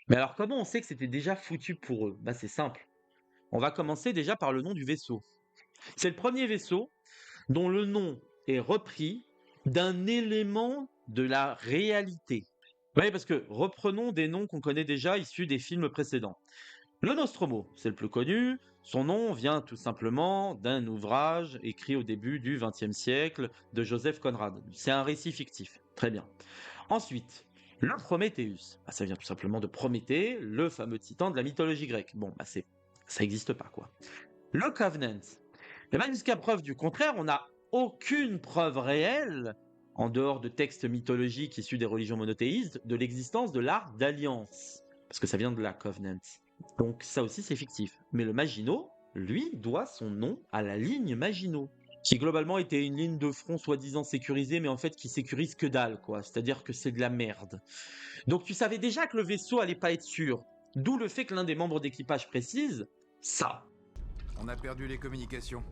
Mais alors comment on sait que c'était déjà foutu pour eux? Bah, c'est simple. On va commencer déjà par le nom du vaisseau. C'est le premier vaisseau dont le nom est repris d'un élément de la réalité. Oui, parce que reprenons des noms qu'on connaît déjà issus des films précédents. Le Nostromo, c'est le plus connu. Son nom vient tout simplement d'un ouvrage écrit au début du XXe siècle de Joseph Conrad. C'est un récit fictif. Très bien. Ensuite, le Prométhéeus. Bah, ça vient tout simplement de Prométhée, le fameux titan de la mythologie grecque. Bon, bah ça n'existe pas, quoi. Le Covenant. Et bien, jusqu'à preuve du contraire, on n'a aucune preuve réelle, en dehors de textes mythologiques issus des religions monothéistes, de l'existence de l'art d'alliance. Parce que ça vient de la Covenant. Donc ça aussi, c'est fictif. Mais le Maginot, lui, doit son nom à la ligne Maginot, qui globalement était une ligne de front soi-disant sécurisée, mais en fait qui sécurise que dalle, quoi. C'est-à-dire que c'est de la merde. Donc tu savais déjà que le vaisseau allait pas être sûr. D'où le fait que l'un des membres d'équipage précise ça. On a perdu les communications.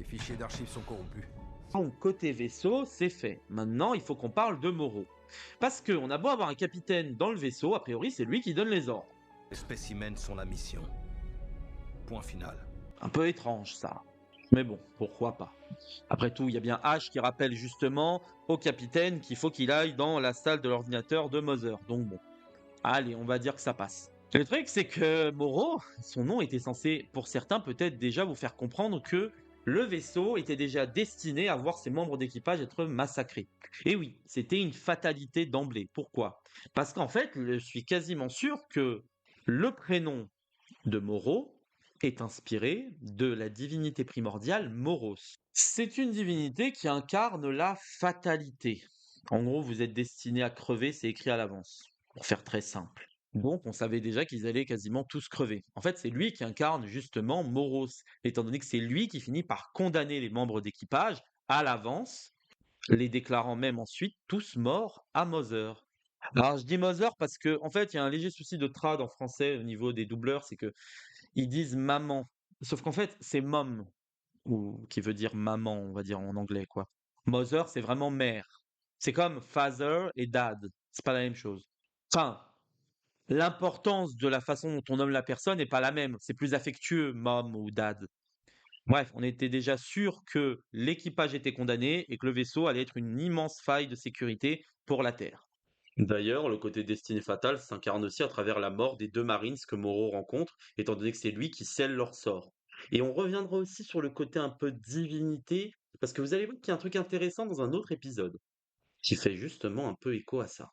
Les fichiers d'archives sont corrompus. Donc côté vaisseau, c'est fait. Maintenant, il faut qu'on parle de Moreau. Parce qu'on a beau avoir un capitaine dans le vaisseau, a priori c'est lui qui donne les ordres. Les spécimens sont la mission. Point final. Un peu étrange ça. Mais bon, pourquoi pas. Après tout, il y a bien H qui rappelle justement au capitaine qu'il faut qu'il aille dans la salle de l'ordinateur de Mother. Donc bon, allez, on va dire que ça passe. Le truc, c'est que Moreau, son nom était censé, pour certains, peut-être déjà vous faire comprendre que le vaisseau était déjà destiné à voir ses membres d'équipage être massacrés. Et oui, c'était une fatalité d'emblée. Pourquoi? Parce qu'en fait, je suis quasiment sûr que le prénom de Moreau est inspiré de la divinité primordiale Moros. C'est une divinité qui incarne la fatalité. En gros, vous êtes destiné à crever, c'est écrit à l'avance, pour faire très simple. Donc, on savait déjà qu'ils allaient quasiment tous crever. En fait, c'est lui qui incarne justement Moros, étant donné que c'est lui qui finit par condamner les membres d'équipage à l'avance, les déclarant même ensuite tous morts à Mother. Alors, je dis Mother parce que, en fait, il y a un léger souci de trad en français au niveau des doubleurs, c'est que ils disent maman. Sauf qu'en fait, c'est mom, ou qui veut dire maman, on va dire en anglais, quoi. Mother, c'est vraiment mère. C'est comme father et dad. C'est pas la même chose. Enfin, l'importance de la façon dont on nomme la personne n'est pas la même. C'est plus affectueux, mom ou dad. Bref, on était déjà sûr que l'équipage était condamné et que le vaisseau allait être une immense faille de sécurité pour la Terre. D'ailleurs, le côté destiné fatal s'incarne aussi à travers la mort des deux Marines que Moreau rencontre, étant donné que c'est lui qui scelle leur sort. Et on reviendra aussi sur le côté un peu divinité, parce que vous allez voir qu'il y a un truc intéressant dans un autre épisode, qui fait justement un peu écho à ça.